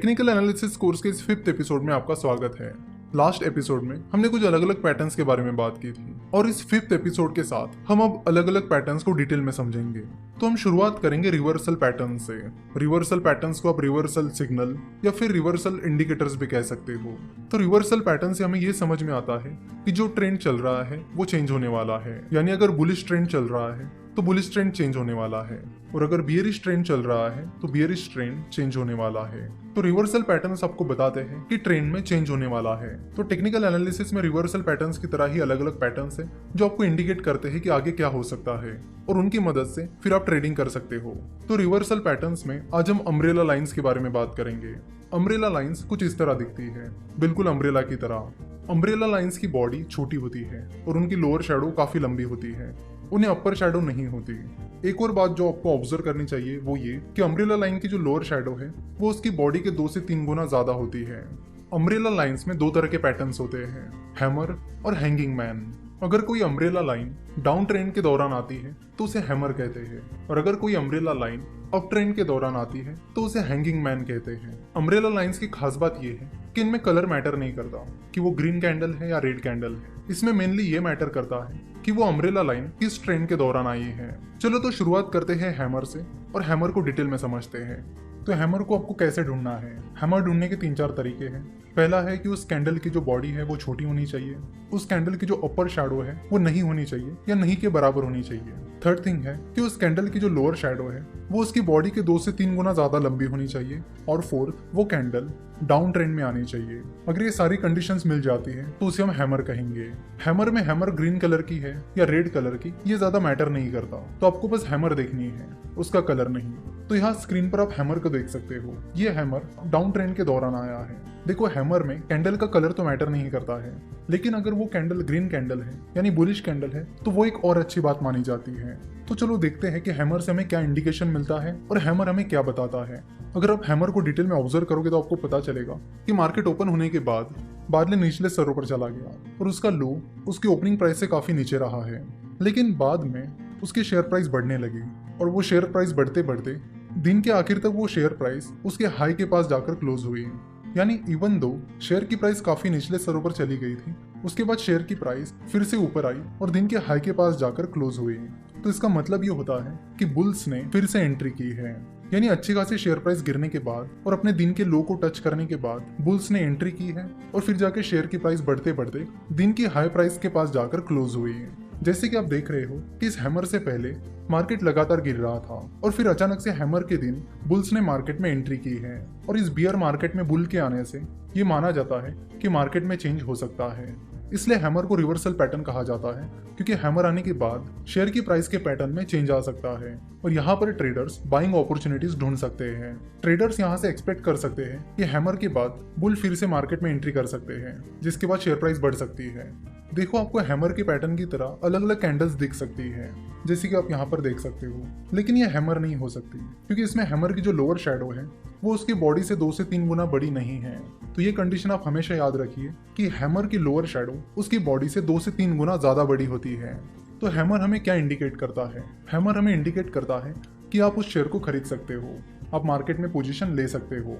Technical analysis course के इस 5th episode में आपका स्वागत है। लास्ट एपिसोड में हमने कुछ अलग अलग पैटर्न्स के बारे में बात की थी और इस 5th एपिसोड के साथ हम अब अलग अलग पैटर्न्स को डिटेल में समझेंगे। तो हम शुरुआत करेंगे रिवर्सल पैटर्न से। रिवर्सल पैटर्न्स को आप रिवर्सल सिग्नल या फिर रिवर्सल इंडिकेटर्स भी कह सकते हो। तो रिवर्सल पैटर्न से हमें ये समझ में आता है कि जो ट्रेंड चल रहा है वो चेंज होने वाला है, यानी अगर बुलिश ट्रेंड चल रहा है तो बुलिश ट्रेंड चेंज होने वाला है और अगर बियरिश ट्रेंड चल रहा है तो बियरिश ट्रेंड चेंज होने वाला है। तो रिवर्सल पैटर्न्स आपको बताते हैं कि ट्रेंड में चेंज होने वाला है। तो टेक्निकल एनालिसिस में रिवर्सल पैटर्न्स की तरह ही अलग अलग पैटर्न्स हैं जो आपको इंडिकेट करते हैं कि आगे क्या हो सकता है और उनकी मदद से फिर आप ट्रेडिंग कर सकते हो। तो रिवर्सल पैटर्न्स में आज हम अम्ब्रेला लाइंस के बारे में बात करेंगे। अम्ब्रेला लाइंस कुछ इस तरह दिखती है, बिल्कुल अम्ब्रेला की तरह। अम्ब्रेला लाइंस की बॉडी छोटी होती है और उनकी लोअर शैडो काफी लंबी होती है, उन्हें अपर शैडो नहीं होती। एक और बात जो आपको ऑब्जर्व करनी चाहिए वो ये कि अम्ब्रेला लाइन की जो लोअर शैडो है वो उसकी बॉडी के 2 से 3 गुना ज्यादा होती है। अम्ब्रेला लाइंस में 2 तरह के पैटर्न्स होते हैं, हैमर और हैंगिंग मैन। अगर कोई अम्ब्रेला लाइन डाउन ट्रेंड के दौरान आती है तो उसे हैमर कहते हैं और अगर कोई अम्ब्रेला लाइन अप ट्रेंड के दौरान आती है तो उसे हैंगिंग मैन कहते हैं। अम्ब्रेला लाइंस की खास बात यह है कि इनमें कलर मैटर नहीं करता कि वो ग्रीन कैंडल है या रेड कैंडल है। इसमें मेनली ये मैटर करता है कि वो अम्ब्रेला लाइन किस ट्रेंड के दौरान आई है। चलो तो शुरुआत करते हैं हैमर से और हैमर को डिटेल में समझते हैं। तो हैमर को आपको कैसे ढूंढना है? हैमर ढूंढने के 3-4 तरीके हैं। पहला है कि उस कैंडल की जो बॉडी है वो छोटी होनी चाहिए, उस कैंडल की जो अपर शैडो है वो नहीं होनी चाहिए या नहीं के बराबर होनी चाहिए। थर्ड थिंग है कि उस कैंडल की जो लोअर शैडो है वो उसकी बॉडी के 2 से 3 गुना ज्यादा लंबी होनी चाहिए और फोर्थ, वो कैंडल डाउन ट्रेंड में आनी चाहिए। अगर ये सारी कंडीशंस मिल जाती है तो उसे हम हैमर कहेंगे। हैमर में हैमर ग्रीन कलर की है या रेड कलर की ये ज्यादा मैटर नहीं करता, तो आपको बस हैमर देखनी है, उसका कलर नहीं। तो यहाँ स्क्रीन पर आप हैमर को देख सकते हो। ये हैमर डाउन ट्रेंड के दौरान आया है। देखो हैमर में कैंडल का कलर तो मैटर नहीं करता है, लेकिन अगर वो कैंडल ग्रीन कैंडल है यानी बुलिश कैंडल है तो वो एक और अच्छी बात मानी जाती है। तो चलो देखते हैं कि हैमर से हमें क्या इंडिकेशन मिलता है और हैमर हमें क्या बताता है। अगर आप हैमर को डिटेल में ऑब्जर्व करोगे तो आपको पता चलेगा कि मार्केट ओपन होने के बाद बादल निचले स्तरों पर चला गया और उसका लो उसकी ओपनिंग प्राइस से काफी नीचे रहा है, लेकिन बाद में उसकी शेयर प्राइस बढ़ने लगी और वो शेयर प्राइस बढ़ते बढ़ते दिन के आखिर तक वो शेयर प्राइस उसके हाई के पास जाकर क्लोज हुई। यानी इवन दो शेयर की प्राइस काफी निचले स्तरों पर चली गई थी, उसके बाद शेयर की प्राइस फिर से ऊपर आई और दिन के हाई के पास जाकर क्लोज हुई। तो इसका मतलब ये होता है कि बुल्स ने फिर से एंट्री की है, यानी अच्छी खासी शेयर प्राइस गिरने के बाद और अपने दिन के लो को टच करने के बाद बुल्स ने एंट्री की है और फिर जाके शेयर की प्राइस बढ़ते बढ़ते दिन की हाई प्राइस के पास जाकर क्लोज हुई है। जैसे कि आप देख रहे हो कि इस हैमर से पहले मार्केट लगातार गिर रहा था और फिर अचानक से हैमर के दिन बुल्स ने मार्केट में एंट्री की है और इस बियर मार्केट में बुल के आने से ये माना जाता है कि मार्केट में चेंज हो सकता है। इसलिए हैमर को रिवर्सल पैटर्न कहा जाता है क्योंकि हैमर आने के बाद शेयर की प्राइस के पैटर्न में चेंज आ सकता है और यहाँ पर ट्रेडर्स बाइंग अपॉर्चुनिटीज ढूंढ सकते हैं। ट्रेडर्स यहाँ से एक्सपेक्ट कर सकते हैं कि हैमर के बाद बुल फिर से मार्केट में एंट्री कर सकते हैं, जिसके बाद शेयर प्राइस बढ़ सकती है। देखो आपको हैमर के पैटर्न की तरह अलग अलग कैंडल्स दिख सकती है, जैसे कि आप यहाँ पर देख सकते हो, लेकिन ये हैमर नहीं हो सकती क्योंकि इसमें हैमर की जो लोअर शैडो है वो उसकी बॉडी से 2 से 3 गुना बड़ी नहीं है। तो ये कंडीशन आप हमेशा याद रखिए कि हैमर की लोअर शैडो उसकी बॉडी से 2 से 3 गुना ज्यादा बड़ी होती है। तो हैमर हमें क्या इंडिकेट करता है? हैमर हमें इंडिकेट करता है कि आप उस शेयर को खरीद सकते हो, आप मार्केट में पोजीशन ले सकते हो।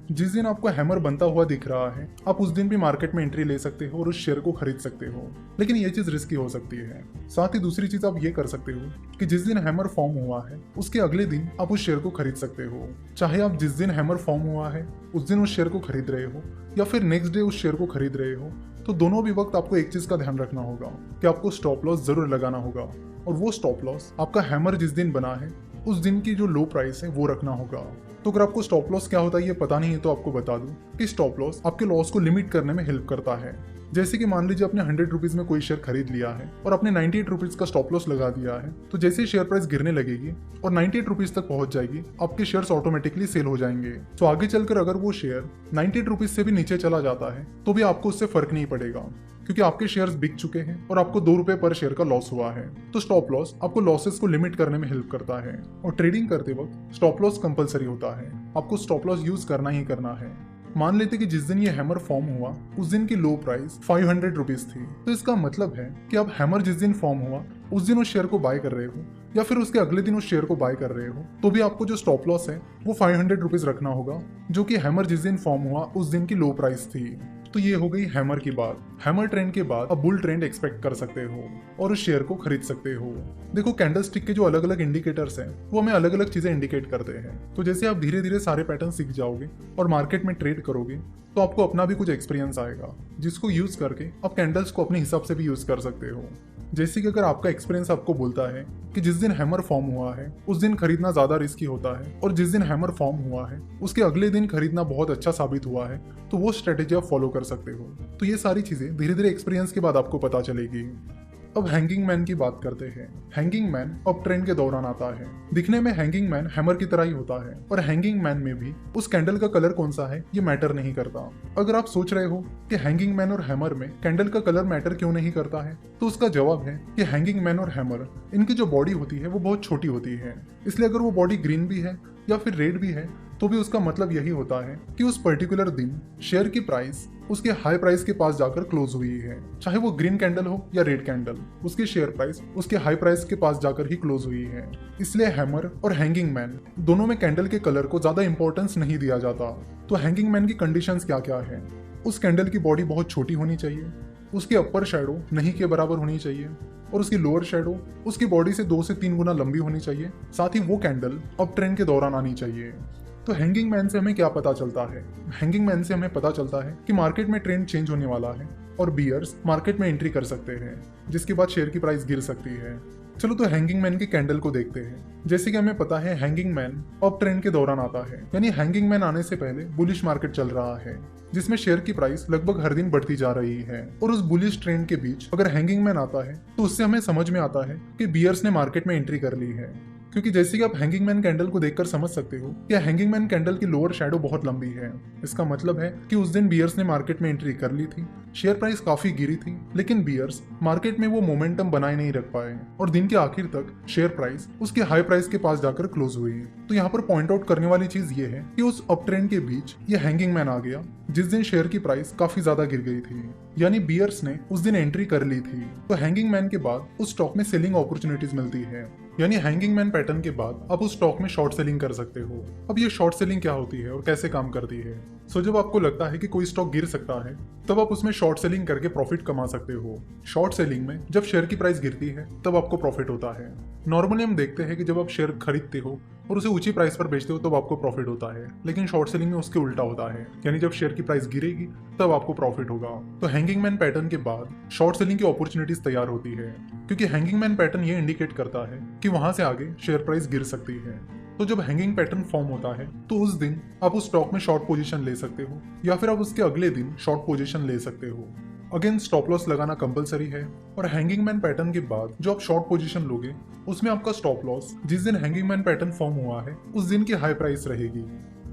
जिस दिन आपको हैमर बनता हुआ दिख रहा है आप उस दिन भी मार्केट में एंट्री ले सकते हो और उस शेयर को खरीद सकते हो, लेकिन ये चीज रिस्की हो सकती है। साथ ही दूसरी चीज आप ये कर सकते हो कि जिस दिन हैमर फॉर्म हुआ है उसके अगले दिन आप उस शेयर को खरीद सकते हो। चाहे आप जिस दिन हैमर फॉर्म हुआ है उस दिन उस शेयर को खरीद रहे हो या फिर नेक्स्ट डे उस शेयर को खरीद रहे हो, तो दोनों भी वक्त आपको एक चीज का ध्यान रखना होगा कि आपको स्टॉप लॉस जरूर लगाना होगा और वो स्टॉप लॉस आपका हैमर जिस दिन बना है उस दिन की जो लो प्राइस है वो रखना होगा। तो अगर आपको स्टॉप लॉस क्या होता है ये पता नहीं है तो आपको बता दूं कि स्टॉप लॉस आपके लॉस को लिमिट करने में हेल्प करता है। जैसे कि मान लीजिए आपने 100 रुपीज में कोई शेयर खरीद लिया है और आपने 98 रुपीज का स्टॉप लॉस लगा दिया है, तो जैसे ही शेयर प्राइस गिरने लगेगी और 98 रुपीज तक पहुंच जाएगी आपके शेयर्स ऑटोमेटिकली सेल हो जाएंगे। तो आगे चलकर अगर वो शेयर 98 रुपीज से भी नीचे चला जाता है तो भी आपको उससे फर्क नहीं पड़ेगा क्योंकि आपके शेयर्स बिक चुके हैं और आपको 2 रुपए पर शेयर का लॉस हुआ है। तो स्टॉप लॉस आपको लॉसेस को लिमिट करने में हेल्प करता है और ट्रेडिंग करते वक्त स्टॉप लॉस कंपलसरी होता है, आपको स्टॉप लॉस यूज करना ही करना है। मान लेते कि जिस दिन ये हैमर फॉर्म हुआ उस दिन की लो प्राइस 500 रुपीज थी, तो इसका मतलब है कि अब हैमर जिस दिन फॉर्म हुआ उस दिन उस शेयर को बाय कर रहे हो या फिर उसके अगले दिन उस शेयर को बाय कर रहे हो, तो भी आपको जो स्टॉप लॉस है वो 500 रुपीज रखना होगा, जो कि हैमर जिस दिन फॉर्म हुआ उस दिन की लो प्राइस थी। तो ये हो गई हैमर की बात। हैमर ट्रेंड के बाद अब बुल ट्रेंड एक्सपेक्ट कर सकते हो और उस शेयर को खरीद सकते हो। देखो, कैंडलस्टिक के जो अलग अलग इंडिकेटर्स हैं वो हमें अलग अलग चीजें इंडिकेट करते हैं। तो जैसे आप धीरे धीरे सारे पैटर्न सीख जाओगे और मार्केट में ट्रेड करोगे, तो आपको अपना भी कुछ एक्सपीरियंस आएगा, जिसको यूज करके आप कैंडल्स को अपने हिसाब से भी यूज कर सकते हो। जैसे कि अगर आपका एक्सपीरियंस आपको बोलता है कि जिस दिन हैमर फॉर्म हुआ है उस दिन खरीदना ज्यादा रिस्की होता है, और जिस दिन हैमर फॉर्म हुआ है उसके अगले दिन खरीदना बहुत अच्छा साबित हुआ है, तो वो स्ट्रेटेजी आप फॉलो कर सकते हो। तो ये सारी चीजें धीरे धीरे एक्सपीरियंस के बाद आपको पता चलेगी। अब हैंगिंग मैन की बात करते हैं। हैंगिंग मैन अप ट्रेंड के दौरान आता है। दिखने में हैंगिंग मैन हैमर की तरह ही होता है, और हैंगिंग मैन में भी उस कैंडल का कलर कौन सा है ये मैटर नहीं करता। अगर आप सोच रहे हो कि हैंगिंग मैन और हैमर में कैंडल का कलर मैटर क्यों नहीं करता है, तो उसका जवाब है कि हैंगिंग मैन और हैमर, इनकी जो बॉडी होती है वो बहुत छोटी होती है। इसलिए अगर वो बॉडी ग्रीन भी है या फिर रेड भी है, तो भी उसका मतलब यही होता है कि उस पर्टिकुलर दिन शेयर की प्राइस उसके हाई प्राइस के पास जाकर क्लोज हुई है। चाहे वो ग्रीन कैंडल हो या रेड कैंडल, उसकी शेयर प्राइस उसके हाई प्राइस के पास जाकर ही क्लोज हुई है। इसलिए हैमर और हैंगिंग मैन दोनों में कैंडल के कलर को ज्यादा इंपॉर्टेंस नहीं दिया जाता। तो हैंगिंग मैन की कंडीशंस क्या क्या है? उस कैंडल की बॉडी बहुत छोटी होनी चाहिए, उसकी अपर शेडो नहीं के बराबर होनी चाहिए, और उसकी लोअर शेडो उसकी बॉडी से 2 से 3 गुना लंबी होनी चाहिए। साथ ही वो कैंडल अप ट्रेंड के दौरान आनी चाहिए। तो हैंगिंग मैन से हमें क्या पता चलता है? हैंगिंग मैन से हमें पता चलता है कि मार्केट में ट्रेंड चेंज होने वाला है और बियर्स मार्केट में एंट्री कर सकते हैं, जिसके बाद शेयर की प्राइस गिर सकती है। चलो तो हैंगिंग मैन की कैंडल को देखते हैं। जैसे कि हमें पता है हैंगिंग मैन अप ट्रेंड के दौरान आता है, यानी हैंगिंग मैन आने से पहले बुलिश मार्केट चल रहा है, जिसमें शेयर की प्राइस लगभग हर दिन बढ़ती जा रही है। और उस बुलिश ट्रेंड के बीच अगर हैंगिंग मैन आता है, तो उससे हमें समझ में आता है कि बियर्स ने मार्केट में एंट्री कर ली है। क्योंकि जैसे कि आप हैंगिंग मैन कैंडल को देखकर समझ सकते हो कि हैंगिंग मैन कैंडल की लोअर शैडो बहुत लंबी है। इसका मतलब है कि उस दिन बियर्स ने मार्केट में एंट्री कर ली थी, शेयर प्राइस काफी गिरी थी, लेकिन बियर्स मार्केट में वो मोमेंटम बनाए नहीं रख पाए और दिन के आखिर तक शेयर प्राइस उसके हाई प्राइस के पास जाकर क्लोज हुई। तो यहाँ पर पॉइंट आउट करने वाली चीज ये है कि उस अप ट्रेंड के बीच ये हैंगिंग मैन आ गया, जिस दिन शेयर की प्राइस काफी ज्यादा गिर गई थी, यानी बियर्स ने उस दिन एंट्री कर ली थी। तो हैंगिंग मैन के बाद उस स्टॉक में सेलिंग अपॉर्चुनिटीज मिलती है, यानी हैंगिंग मैन पैटर्न के बाद आप उस स्टॉक में शॉर्ट सेलिंग कर सकते हो। अब ये शॉर्ट सेलिंग क्या होती है और कैसे काम करती है? सो जब आपको लगता है कि कोई स्टॉक गिर सकता है, तब आप उसमें शॉर्ट सेलिंग करके प्रॉफिट कमा सकते हो। शॉर्ट सेलिंग में जब शेयर की प्राइस गिरती है तब आपको प्रॉफिट होता है। नॉर्मली हम देखते हैं कि जब आप शेयर खरीदते हो और उसे ऊंची प्राइस पर बेचते हो तब आपको प्रॉफिट होता है, लेकिन शॉर्ट सेलिंग में उसके उल्टा होता है, यानी जब शेयर की प्राइस गिरेगी तब आपको प्रॉफिट होगा। तो हैंगिंग मैन पैटर्न के बाद शॉर्ट सेलिंग की अपॉर्चुनिटीज तैयार होती है, क्योंकि हैंगिंग मैन पैटर्न ये इंडिकेट करता है कि वहां से आगे शेयर प्राइस गिर सकती है। तो जब हैंगिंग पैटर्न फॉर्म होता है तो उस दिन आप उस स्टॉक में शॉर्ट पोजीशन ले सकते हो, या फिर आप उसके अगले दिन शॉर्ट पोजीशन ले सकते हो। अगेन स्टॉप लॉस लगाना कंपलसरी है, और हैंगिंग मैन पैटर्न के बाद जो आप शॉर्ट पोजीशन लोगे उसमें आपका स्टॉप लॉस जिस दिन हैंगिंग मैन पैटर्न फॉर्म हुआ है उस दिन की हाई प्राइस रहेगी।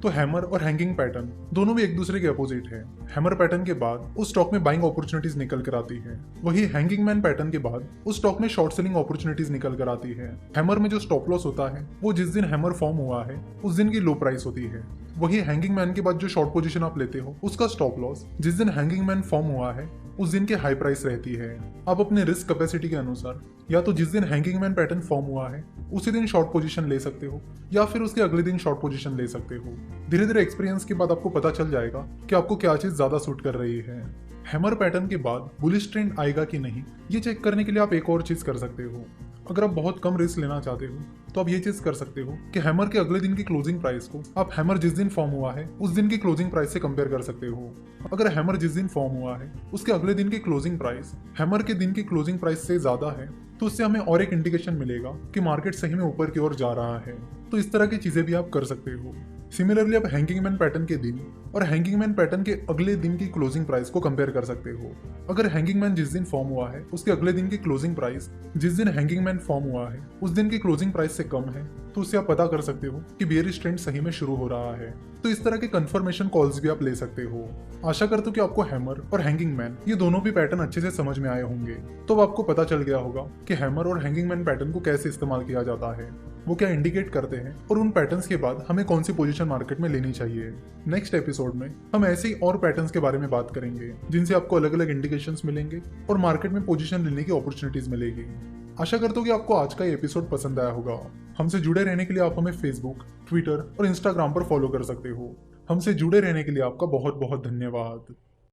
तो हैमर और हैंगिंग पैटर्न दोनों भी एक दूसरे के अपोजिट है। हैमर पैटर्न के बाद उस स्टॉक में बाइंग अपॉर्चुनिटीज निकल कर आती है, वही हैंगिंग मैन पैटर्न के बाद उस स्टॉक में शॉर्ट सेलिंग अपॉर्चुनिटीज निकल कर आती है। हैमर में जो स्टॉप लॉस होता है वो जिस दिन हैमर फॉर्म हुआ है उस दिन की लो प्राइस होती है, वही हैंगिंग मैन के बाद जो शॉर्ट पोजीशन आप लेते हो उसका स्टॉप लॉस जिस दिन हैंगिंग मैन फॉर्म हुआ है उस दिन की हाई प्राइस रहती है। आप अपने रिस्क कैपेसिटी के अनुसार या तो जिस दिन हैंगिंग मैन पैटर्न फॉर्म हुआ है उसी दिन शॉर्ट पोजीशन ले सकते हो, या फिर उसके अगले दिन शॉर्ट पोजीशन ले सकते हो। धीरे धीरे एक्सपीरियंस के बाद आपको पता चल जाएगा कि आपको क्या चीज ज्यादा सूट कर रही है। हैमर पैटर्न के बाद बुलिश ट्रेंड आएगा कि नहीं, ये चेक करने के लिए आप एक और चीज कर सकते हो। अगर आप बहुत कम रिस्क लेना चाहते हो तो आप ये चीज कर सकते हो कि हैमर के अगले दिन की क्लोजिंग प्राइस को आप हैमर जिस दिन फॉर्म हुआ है उस दिन की क्लोजिंग प्राइस से कंपेयर कर सकते हो। अगर हैमर जिस दिन फॉर्म हुआ है उसके अगले दिन की क्लोजिंग प्राइस हैमर के दिन की क्लोजिंग प्राइस से ज्यादा है, तो उससे हमें और एक इंडिकेशन मिलेगा कि मार्केट सही में ऊपर की ओर जा रहा है। तो इस तरह की चीजें भी आप कर सकते हो। सिमिलरली आप हैंगिंग मैन पैटर्न के दिन और हैंगिंग मैन पैटर्न के अगले दिन की क्लोजिंग प्राइस को कंपेयर कर सकते हो। अगर हैंगिंग मैन जिस दिन फॉर्म हुआ है उसके अगले दिन की क्लोजिंग प्राइस जिस दिन हैंगिंग मैन फॉर्म हुआ है उस दिन की क्लोजिंग प्राइस से कम है, तो उससे आप पता कर सकते हो कि बेयरिश ट्रेंड सही में शुरू हो रहा है। तो इस तरह के कंफर्मेशन कॉल्स भी आप ले सकते हो। आशा करता हूं कि आपको हैमर और हैंगिंग मैन ये दोनों भी पैटर्न अच्छे से समझ में आए होंगे। तो अब आपको पता चल गया होगा कि हैमर और हैंगिंग मैन पैटर्न को कैसे इस्तेमाल किया जाता है, वो क्या इंडिकेट करते हैं, और उन पैटर्न्स के बाद हमें कौन सी पोजीशन मार्केट में लेनी चाहिए। नेक्स्ट एपिसोड में हम ऐसे ही और पैटर्न्स के बारे में बात करेंगे जिनसे आपको अलग अलग इंडिकेशंस मिलेंगे और मार्केट में पोजीशन लेने की अपॉर्चुनिटीज मिलेगी। आशा करता हूँ कि आपको आज का ये एपिसोड पसंद आया होगा। हमसे जुड़े रहने के लिए आप हमें फेसबुक, ट्विटर और इंस्टाग्राम पर फॉलो कर सकते हो। हमसे जुड़े रहने के लिए आपका बहुत बहुत धन्यवाद।